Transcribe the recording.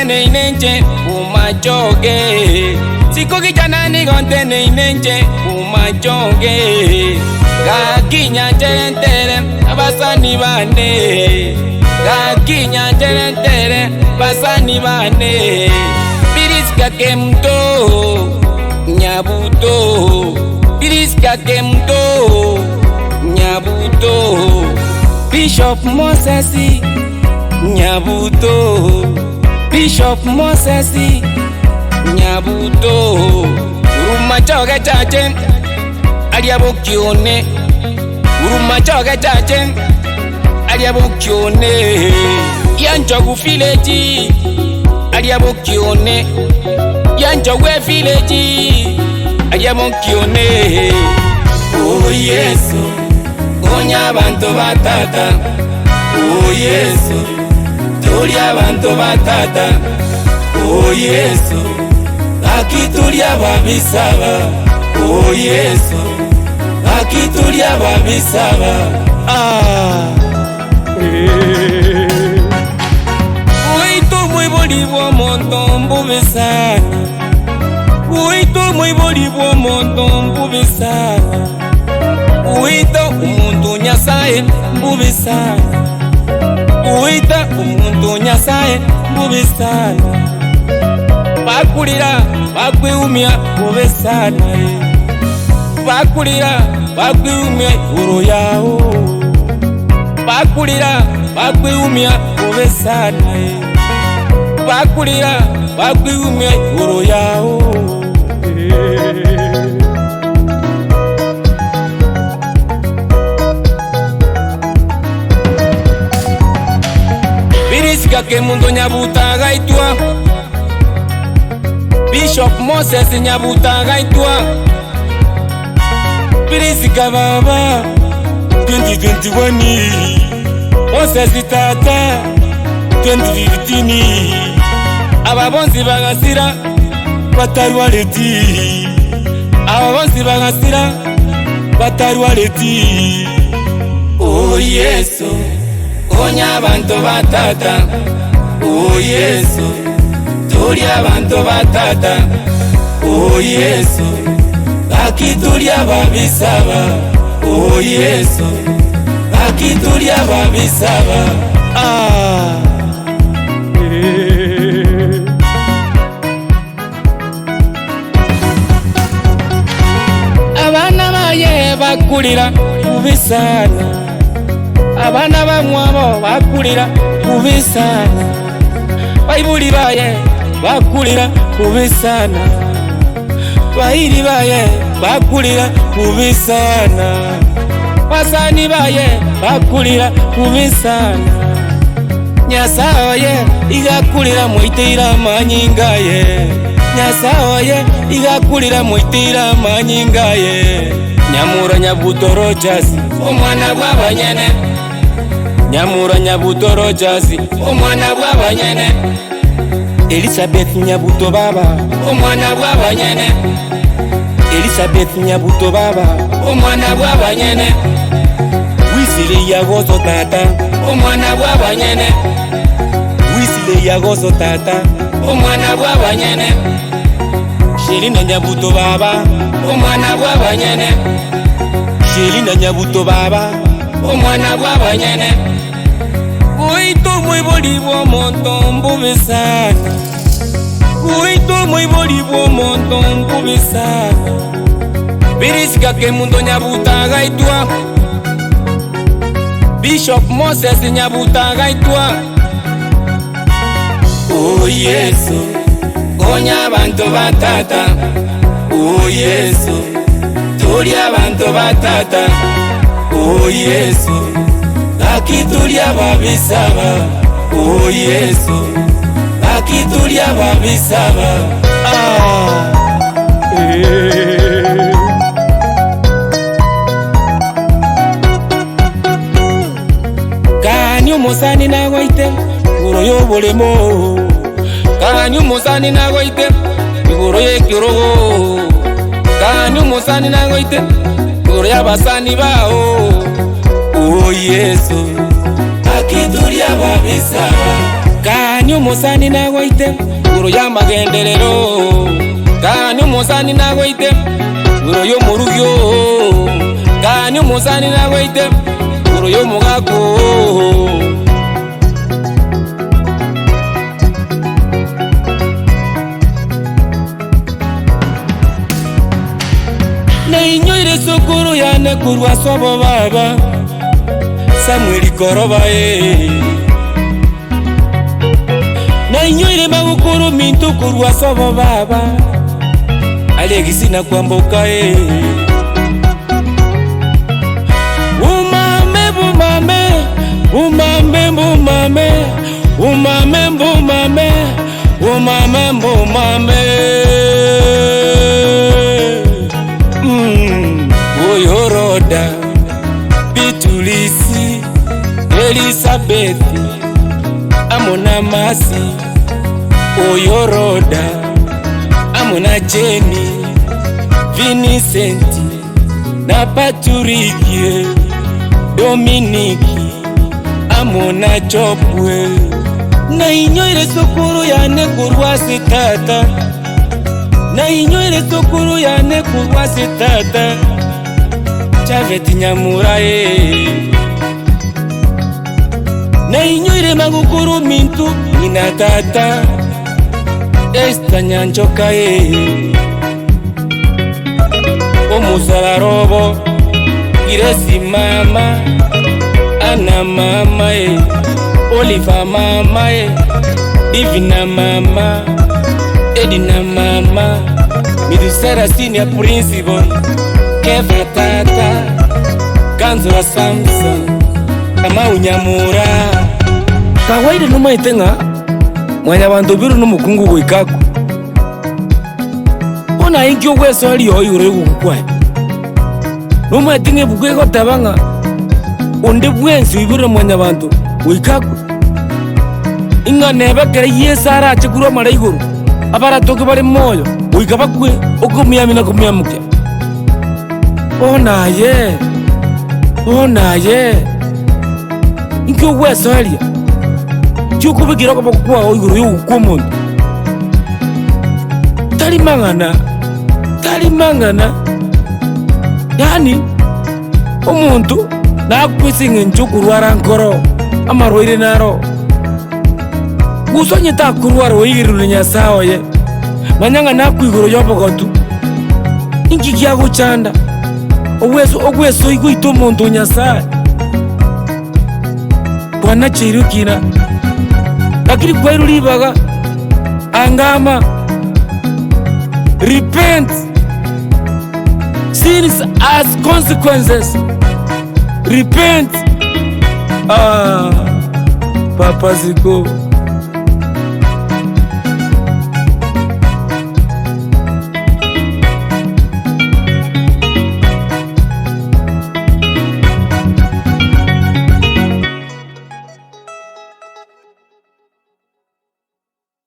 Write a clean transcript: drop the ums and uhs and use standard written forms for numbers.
gontene inenche umachoge Siko kijana ni gontene inenche umachoge Gakinya njentere abasani bane Gakinya njentere basani bane Biriska kemto Nyabuto Biriska kemto Nyabuto Bishop Moses Nyabuto Bishop Moses Nyabuto Urumachoge chache Aliabokione Urumachoge chache Aliabokione Yanchogu village Aliabokione Yanchogu village Aliabokione Oh Yesu Gonya bantu batata Oh Yesu Tulia bantu batata Oh Yesu Akitulia babisaba Oh Yesu Akitulia babisaba Uito muy bolivo montombo besana Uito muy bolivo montombo besana Uita umuntu nyasaye mbubisana Uita umuntu nyasaye mbubisana Bakulira bakwiumya mbubisana Bakulira bakwiumya uro yawo Bakulira bakwiumya mbubisana Bakulira bakwiumya uro yawo Biriska ke mundo nyabuta gaitwa Bishop Moses nyabuta gaitwa Biriska baba 2021 Moses tata 2015 Ababonzi bagasira batarwaleti Ababonzi bagasira batarwaleti Oh Yesu Gonya bantu batata Oh Yesu Tulia bantu batata Oh Yesu Akitulia babisaba Oh Yesu Akitulia babisaba Abana baye bakulira kubisana Abana bamwabo bakulira kubisana Baibuli baye bakulira kubisana Bahiri baye bakulira kubisana Basani baye bakulira kubisana Nyasaye igakulira muitira manyingaye Nyasaye igakulira muitira manyingaye Nyamura Nyabuto Rogers omwana bw'abanyene Nyamura Nyabuto Rogers omwana bw'abanyene Elizabeth Nyabuto baba omwana bw'abanyene Elizabeth Nyabuto baba omwana bw'abanyene Wisile yagozo tata omwana bw'abanyene Wisile yagozo tata omwana bw'abanyene Shelina Nyabuto baba omwana bw'abanyene Shelina Nyabuto baba omwana bw'abanyene Uito muy bolivo montombo besana Uito muy bolivo montombo besana Biriska ke mundo nyabuta gaitwa Bishop Moses nyabuta gaitwa Oh Yesu Gonya bantu batata Oh Yesu Tulia bantu batata Oh Yesu Akitulia babisaba Oh Yesu Akitulia babisaba Kanyu musani nagoite Guro yo bolemo Kanyu musani nagoite Guro ye kirogo Kanyu musani nagoite Guro ya basani bao Oh Yesu Akitulia babisaba Kanyu musani nagoite iguru ya magenderero. Kanyu musani nagoite iguru y'omurugyo. Kanyu musani nagoite iguru y'omugako. Na inyoire sukuru yane kurwa sobo baba Samueli Koroba Na inyoire magukuru mintu kurwa sobo baba Alexi na kwamboka Umame bumame Umame bumame Umame bumame Umame bumame Oyoroda Bitulisi Elizabeth Amona Masi Oyoroda Amona Jenny Vincent na Patrick Dominique Amona Chopwe Na inyoire sukuru yane kurwa sitata Na inyoire sukuru yane kurwa sitata Chaveti Nyamura Na inyoire magukuru mintu ina tata Esta Nyanjoka Omusala robo Iresi mama Ana mama Oliva mama Divina mama Edina mama Midusara senior principal Keva tata Kanzura Samson Kama Unyamura Kawaida numa itenga Mwanya bantu biru numukungu gwikaku Ona inkyo weso ali oyure gukwa Numa itinge bugwego tabanga Onde bwensi biru mwanya bantu gwikaku Inga nebekere yesara achikuru marayiguru Abara toke bari moyo Wikabakwe okumiyamina kumiyamuke Ona ye Inkyo weso ali Chuku bigira ko bakwa oyiguru y'ukumuntu Tali mangana Yani Omuntu nakwisinga nchukurwara nkoro Amarwaire naro Gusonye takurwara oyigiru nyasawo ye Manyanga nakwiguru yobogotu Inki kyago chanda Ogweso igwito omuntu nyasaye Bwana chirukina Lakini kwa iru libaga Angama Repent Sins as consequences Repent Papa Ziko